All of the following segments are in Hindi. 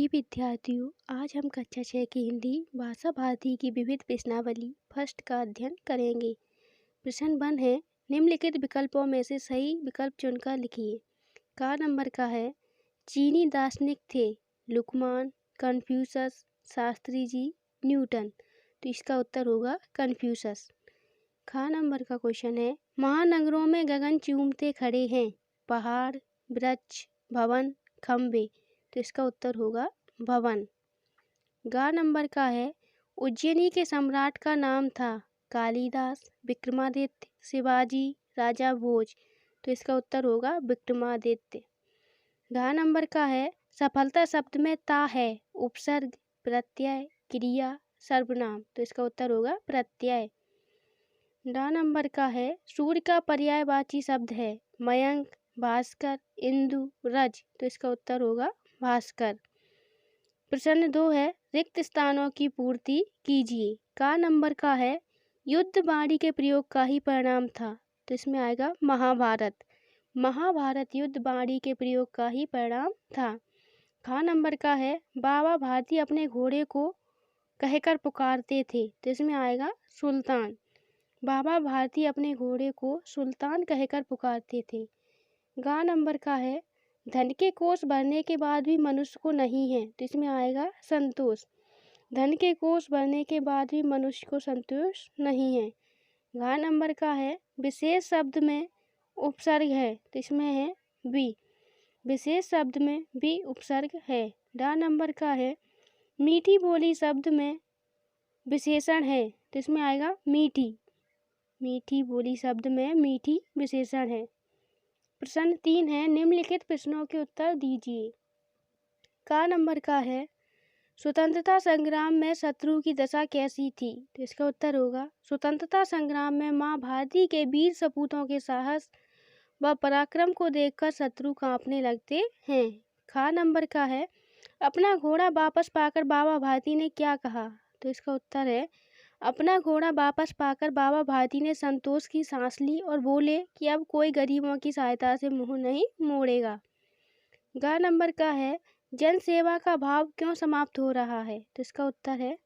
प्रिय विद्यार्थियों, आज हम कक्षा 6 की हिंदी भाषा भारती की विविध प्रश्नावली फर्स्ट का अध्ययन करेंगे। प्रश्न 1 है, निम्नलिखित विकल्पों में से सही विकल्प चुनकर लिखिए। का नंबर का है, चीनी दार्शनिक थे लुकमान, कन्फ्यूशस, शास्त्री जी, न्यूटन। तो इसका उत्तर होगा कन्फ्यूशस। खा नंबर का क्वेश्चन है, महानगरों में गगन चूमते खड़े हैं पहाड़, वृक्ष, भवन, खंबे। तो इसका उत्तर होगा भवन। गा नंबर का है, उज्जैनी के सम्राट का नाम था कालिदास, विक्रमादित्य, शिवाजी, राजा भोज। तो इसका उत्तर होगा विक्रमादित्य। घा नंबर का है, सफलता शब्द में ता है उपसर्ग, प्रत्यय, क्रिया, सर्वनाम। तो इसका उत्तर होगा प्रत्यय। डा नंबर का है, सूर्य का पर्यायवाची शब्द है मयंक, भास्कर, इंदु, रज। तो इसका उत्तर होगा भास्कर। प्रश्न 2 है, रिक्त स्थानों की पूर्ति कीजिए। का नंबर का है, युद्ध बाणी के प्रयोग का ही परिणाम था। तो इसमें आएगा महाभारत। महाभारत युद्ध बाणी के प्रयोग का ही परिणाम था। खा नंबर का है, बाबा भारती अपने घोड़े को कहकर पुकारते थे। तो इसमें आएगा सुल्तान। बाबा भारती अपने घोड़े को सुल्तान कहकर पुकारते थे। गा नंबर का है, धन के कोष भरने के बाद भी मनुष्य को नहीं है। तो इसमें आएगा संतोष। धन के कोष भरने के बाद भी मनुष्य को संतोष नहीं है। घा नंबर का है, विशेष शब्द में उपसर्ग है। तो इसमें है भी। विशेष शब्द में भी उपसर्ग है। डा नंबर का है, मीठी बोली शब्द में विशेषण है। तो इसमें आएगा मीठी। मीठी बोली शब्द में मीठी विशेषण है। प्रश्न 3 है, निम्नलिखित प्रश्नों के उत्तर दीजिए। का नंबर का है, स्वतंत्रता संग्राम में शत्रु की दशा कैसी थी। तो इसका उत्तर होगा, स्वतंत्रता संग्राम में मां भारती के वीर सपूतों के साहस व पराक्रम को देखकर शत्रु कांपने लगते हैं। खा नंबर का है, अपना घोड़ा वापस पाकर बाबा भारती ने क्या कहा। तो इसका उत्तर है, अपना घोड़ा वापस पाकर बाबा भारती ने संतोष की सांस ली और बोले कि अब कोई गरीबों की सहायता से मुंह नहीं मोड़ेगा। गा नंबर का है, जन सेवा का भाव क्यों समाप्त हो रहा है। तो इसका उत्तर है,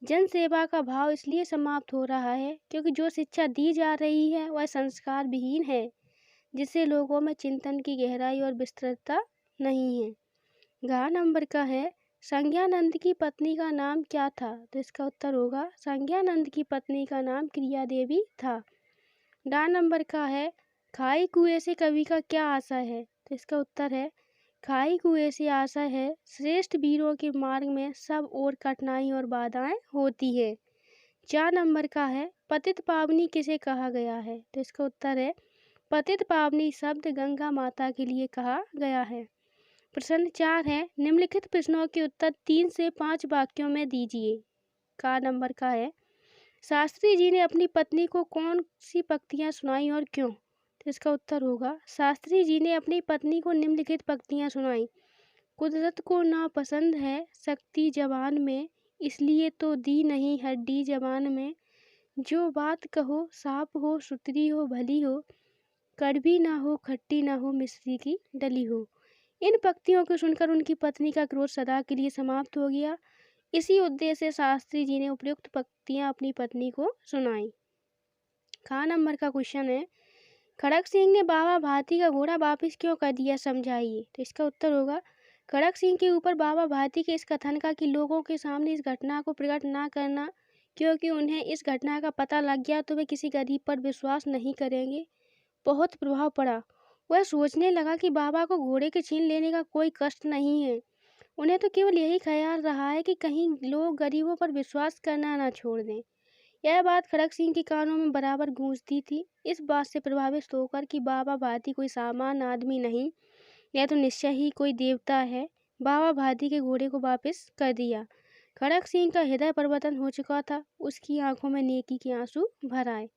जन सेवा का भाव इसलिए समाप्त हो रहा है क्योंकि जो शिक्षा दी जा रही है वह संस्कार विहीन है, जिससे लोगों में चिंतन की गहराई और विस्तृतता नहीं है। गा नंबर का है, संज्ञानंद की पत्नी का नाम क्या था। तो इसका उत्तर होगा, संज्ञानंद की पत्नी का नाम क्रिया देवी था। डा नंबर का है, खाई कुएं से कवि का क्या आशय है। तो इसका उत्तर है, खाई कुएं से आशय है श्रेष्ठ वीरों के मार्ग में सब और कठिनाई और बाधाएं होती है। 4 नंबर का है, पतित पावनी किसे कहा गया है। तो इसका उत्तर है, पतित पावनी शब्द गंगा माता के लिए कहा गया है। प्रश्न 4 है, निम्नलिखित प्रश्नों के उत्तर 3 से 5 वाक्यों में दीजिए। का नंबर का है, शास्त्री जी ने अपनी पत्नी को कौन सी पंक्तियां सुनाई और क्यों। तो इसका उत्तर होगा, शास्त्री जी ने अपनी पत्नी को निम्नलिखित पंक्तियां सुनाई। कुदरत को नापसंद है शक्ति जवान में, इसलिए तो दी नहीं हड्डी जवान में। जो बात कहो साफ हो सुथरी हो भली हो, कड़वी ना हो खट्टी ना हो मिश्री की डली हो। इन पंक्तियों को सुनकर उनकी पत्नी का क्रोध सदा के लिए समाप्त हो गया। इसी उद्देश्य से शास्त्री जी ने उपयुक्त पंक्तियां अपनी पत्नी को सुनाई। खा नंबर का क्वेश्चन है, खड़क सिंह ने बाबा भारती का घोड़ा वापस क्यों कर दिया, समझाइए। तो इसका उत्तर होगा, खड़क सिंह के ऊपर बाबा भारती के इस कथन का कि लोगों के सामने इस घटना को प्रकट ना करना, क्योंकि उन्हें इस घटना का पता लग गया तो वे किसी गरीब पर विश्वास नहीं करेंगे, बहुत प्रभाव पड़ा। वह सोचने लगा कि बाबा को घोड़े के छीन लेने का कोई कष्ट नहीं है। उन्हें तो केवल यही ख्याल रहा है कि कहीं लोग गरीबों पर विश्वास करना ना छोड़ दें। यह बात खड़क सिंह के कानों में बराबर गूंजती थी। इस बात से प्रभावित होकर कि बाबा भारती कोई सामान्य आदमी नहीं, यह तो निश्चय ही कोई देवता है, बाबा भारती के घोड़े को वापस कर दिया। खड़क सिंह का हृदय परिवर्तन हो चुका था, उसकी आंखों में नेकी के आंसू भर आए।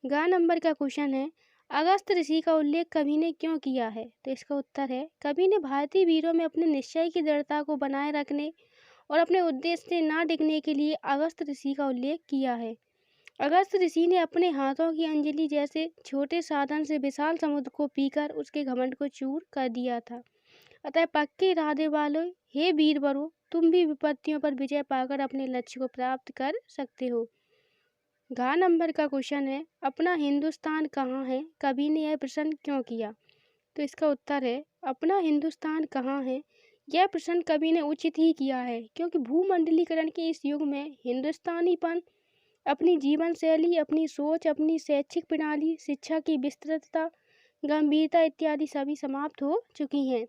गा नंबर का क्वेश्चन है, अगस्त ऋषि का उल्लेख कवि ने क्यों किया है। तो इसका उत्तर है, कवि ने भारतीय वीरों में अपने निश्चय की दृढ़ता को बनाए रखने और अपने उद्देश्य से ना डिगने के लिए अगस्त ऋषि का उल्लेख किया है। अगस्त ऋषि ने अपने हाथों की अंजलि जैसे छोटे साधन से विशाल समुद्र को पीकर उसके घमंड को चूर कर दिया था। अतः पक्के इरादे वालों, हे वीरवरों, तुम भी विपत्तियों पर विजय पाकर अपने लक्ष्य को प्राप्त कर सकते हो। घ नंबर का क्वेश्चन है, अपना हिंदुस्तान कहाँ है, कवि ने यह प्रश्न क्यों किया? तो इसका उत्तर है, अपना हिंदुस्तान कहाँ है, यह प्रश्न कवि ने उचित ही किया है, क्योंकि भूमंडलीकरण के इस युग में हिंदुस्तानीपन अपनी जीवन शैली, अपनी सोच, अपनी शैक्षिक प्रणाली, शिक्षा की विस्तृतता, गंभीरता इत्यादि सभी समाप्त हो चुकी हैं।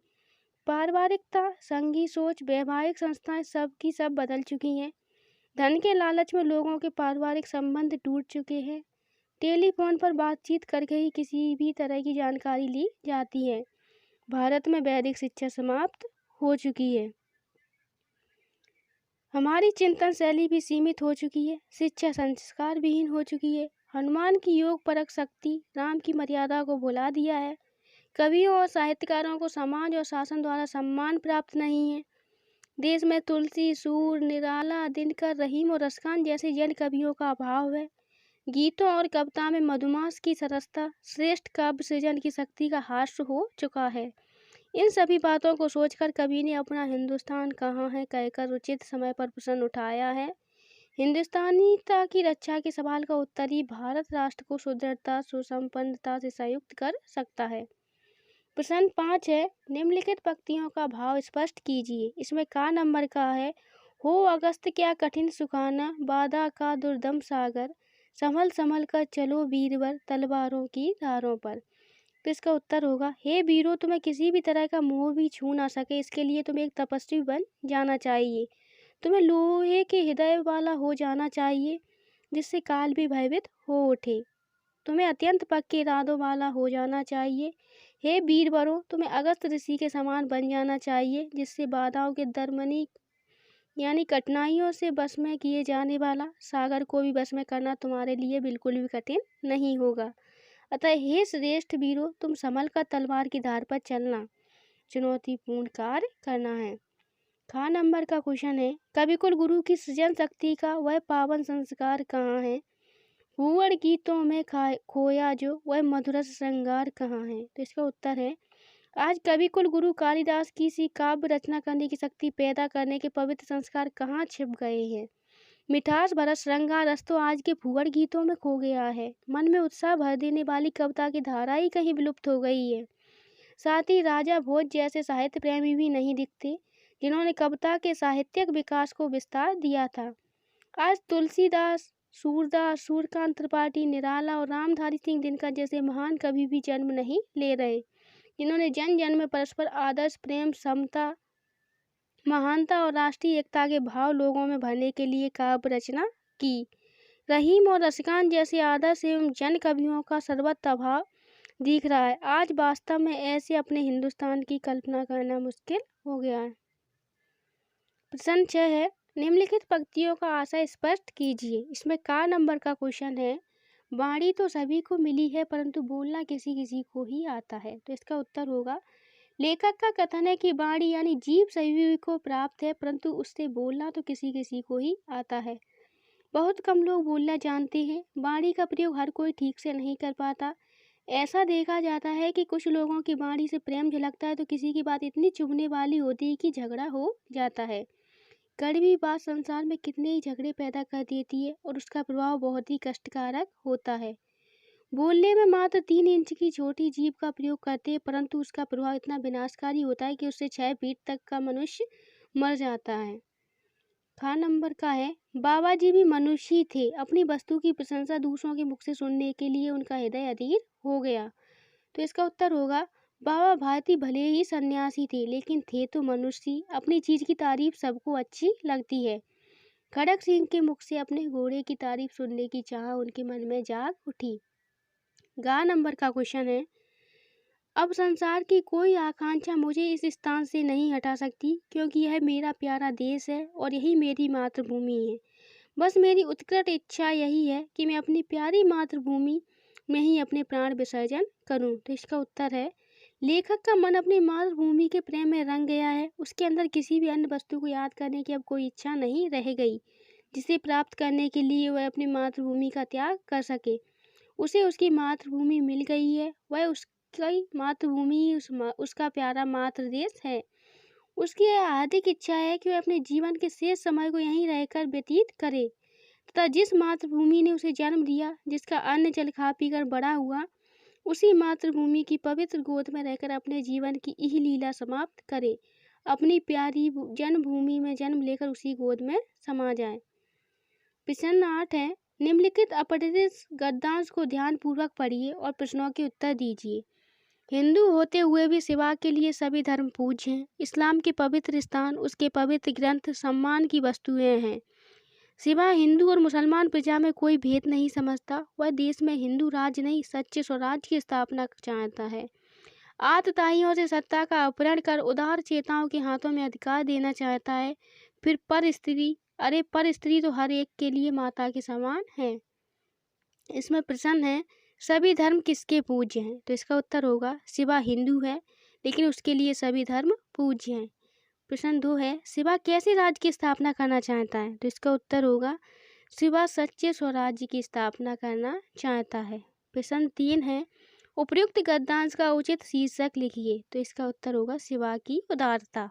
पारिवारिकता, संघी सोच, वैवाहिक संस्थाएं सब की सब बदल चुकी हैं। धन के लालच में लोगों के पारिवारिक संबंध टूट चुके हैं। टेलीफोन पर बातचीत करके ही किसी भी तरह की जानकारी ली जाती है। भारत में वैदिक शिक्षा समाप्त हो चुकी है। हमारी चिंतन शैली भी सीमित हो चुकी है। शिक्षा संस्कार विहीन हो चुकी है। हनुमान की योग परक शक्ति राम की मर्यादा को भुला दिया है। कवियों और साहित्यकारों को समाज और शासन द्वारा सम्मान प्राप्त नहीं है। देश में तुलसी, सूर, निराला, दिनकर, रहीम और रसखान जैसे जन कवियों का अभाव है। गीतों और कविता में मधुमास की सरसता श्रेष्ठ काव्य सृजन की शक्ति का हास्य हो चुका है। इन सभी बातों को सोचकर कवि ने अपना हिंदुस्तान कहाँ है कहकर उचित समय पर प्रश्न उठाया है। हिंदुस्तानीता की रक्षा के सवाल का उत्तर ही भारत राष्ट्र को सुदृढ़ता, सुसंपन्नता से संयुक्त कर सकता है। प्रश्न 5 है, निम्नलिखित पंक्तियों का भाव स्पष्ट कीजिए। इसमें का नंबर का है, हो अगस्त क्या कठिन सुखाना, बाधा का दुर्दम सागर, संभल संभल कर चलो वीरवर तलवारों की धारों पर। तो इसका उत्तर होगा, हे वीरों, तुम्हें किसी भी तरह का मोह भी छू ना सके, इसके लिए तुम्हें एक तपस्वी बन जाना चाहिए। तुम्हें लोहे के हृदय वाला हो जाना चाहिए, जिससे काल भी भयभीत हो उठे। तुम्हें अत्यंत पक्के इरादों वाला हो जाना चाहिए। हे वीरवरों, तुम्हें अगस्त ऋषि के समान बन जाना चाहिए, जिससे बाधाओं के दरमनी यानी कठिनाइयों से बस में किए जाने वाला सागर को भी बस में करना तुम्हारे लिए बिल्कुल भी कठिन नहीं होगा। अतः हे श्रेष्ठ वीरों, तुम संभल कर तलवार की धार पर चलना, चुनौतीपूर्ण कार्य करना है। खा नंबर का क्वेश्चन है, कविकुल गुरु की सृजन शक्ति का वह पावन संस्कार कहाँ है? भूअड़ गीतों में खोया जो वह मधुरस श्रृंगार कहाँ है? तो इसका उत्तर है, आज कविकुल गुरु कालिदास की सी काव्य रचना करने की शक्ति पैदा करने के पवित्र संस्कार कहाँ छिप गए हैं? मिठास भरा श्रृंगार रस तो आज के भूअड़ गीतों में खो गया है। मन में उत्साह भर देने वाली कविता की धारा ही कहीं विलुप्त हो गई है। साथ ही राजा भोज जैसे साहित्य प्रेमी भी नहीं दिखते, जिन्होंने कविता के साहित्यिक विकास को विस्तार दिया था। आज तुलसीदास, सूरदास, सूर्यकांत त्रिपाठी, निराला और रामधारी सिंह दिनकर जैसे महान कवि भी जन्म नहीं ले रहे, जिन्होंने जन जन में परस्पर आदर्श, प्रेम, समता, महानता और राष्ट्रीय एकता के भाव लोगों में भरने के लिए काव्य रचना की। रहीम और रसिकान जैसे आदर्श एवं जन कवियों का सर्वत्र अभाव दिख रहा है। आज वास्तव में ऐसे अपने हिंदुस्तान की कल्पना करना मुश्किल हो गया है। प्रश्न 6 है, निम्नलिखित पंक्तियों का आशय स्पष्ट कीजिए। इसमें का नंबर का क्वेश्चन है, वाणी तो सभी को मिली है परंतु बोलना किसी किसी को ही आता है। तो इसका उत्तर होगा, लेखक का कथन है कि वाणी यानी जीभ सभी को प्राप्त है, परंतु उससे बोलना तो किसी किसी को ही आता है। बहुत कम लोग बोलना जानते हैं। वाणी का प्रयोग हर कोई ठीक से नहीं कर पाता। ऐसा देखा जाता है कि कुछ लोगों की वाणी से प्रेम झलकता है तो किसी की बात इतनी चुभने वाली होती है कि झगड़ा हो जाता है। कड़वी बात संसार में कितने ही झगड़े पैदा कर देती है और उसका प्रभाव बहुत ही कष्टकारक होता है। बोलने में मात्र 3 इंच की छोटी जीभ का प्रयोग करते हैं, परंतु उसका प्रभाव इतना विनाशकारी होता है कि उससे 6 फीट तक का मनुष्य मर जाता है। खा नंबर का है, बाबा जी भी मनुष्य ही थे। अपनी वस्तु की प्रशंसा दूसरों के मुख से सुनने के लिए उनका हृदय अधीर हो गया। तो इसका उत्तर होगा, बाबा भारती भले ही सन्यासी थे, लेकिन थे तो मनुष्य। अपनी चीज की तारीफ सबको अच्छी लगती है। खड़क सिंह के मुख से अपने घोड़े की तारीफ सुनने की चाह उनके मन में जाग उठी। गा नंबर का क्वेश्चन है, अब संसार की कोई आकांक्षा मुझे इस स्थान से नहीं हटा सकती, क्योंकि यह मेरा प्यारा देश है और यही मेरी मातृभूमि है। बस मेरी उत्कट इच्छा यही है कि मैं अपनी प्यारी मातृभूमि में ही अपने प्राण विसर्जन करूं। तो इसका उत्तर है, लेखक का मन अपनी मातृभूमि के प्रेम में रंग गया है। उसके अंदर किसी भी अन्य वस्तु को याद करने की अब कोई इच्छा नहीं रह गई, जिसे प्राप्त करने के लिए वह अपनी मातृभूमि का त्याग कर सके। उसे उसकी मातृभूमि मिल गई है, वह उसकी मातृभूमि उसका प्यारा मातृ देश है। उसकी यह हार्दिक इच्छा है कि वह अपने जीवन के शेष समय को यहीं रहकर व्यतीत करे तथा जिस मातृभूमि ने उसे जन्म दिया, जिसका अन्न जल खा पीकर बड़ा हुआ, उसी मातृभूमि की पवित्र गोद में रहकर अपने जीवन की यही लीला समाप्त करे, अपनी प्यारी जन्मभूमि में जन्म लेकर उसी गोद में समा जाए। प्रश्न 8 है, निम्नलिखित अपठित गद्यांश को ध्यानपूर्वक पढ़िए और प्रश्नों के उत्तर दीजिए। हिंदू होते हुए भी शिवा के लिए सभी धर्म पूज्य हैं। इस्लाम के पवित्र स्थान, उसके पवित्र ग्रंथ सम्मान की वस्तुएं हैं। शिवा हिंदू और मुसलमान प्रजा में कोई भेद नहीं समझता। वह देश में हिंदू राज्य नहीं, सच्चे स्वराज्य की स्थापना चाहता है। आतताइयों से सत्ता का अपहरण कर उदार चेताओं के हाथों में अधिकार देना चाहता है। फिर पर स्त्री तो हर एक के लिए माता के समान है। इसमें प्रश्न है, सभी धर्म किसके पूज्य हैं? तो इसका उत्तर होगा शिवा हिंदू है, लेकिन उसके लिए सभी धर्म पूज्य हैं। प्रश्न 2 है, शिवा कैसे राज्य की स्थापना करना चाहता है? तो इसका उत्तर होगा शिवा सच्चे स्वराज्य की स्थापना करना चाहता है। प्रश्न 3 है, उपयुक्त गद्यांश का उचित शीर्षक लिखिए। तो इसका उत्तर होगा शिवा की उदारता।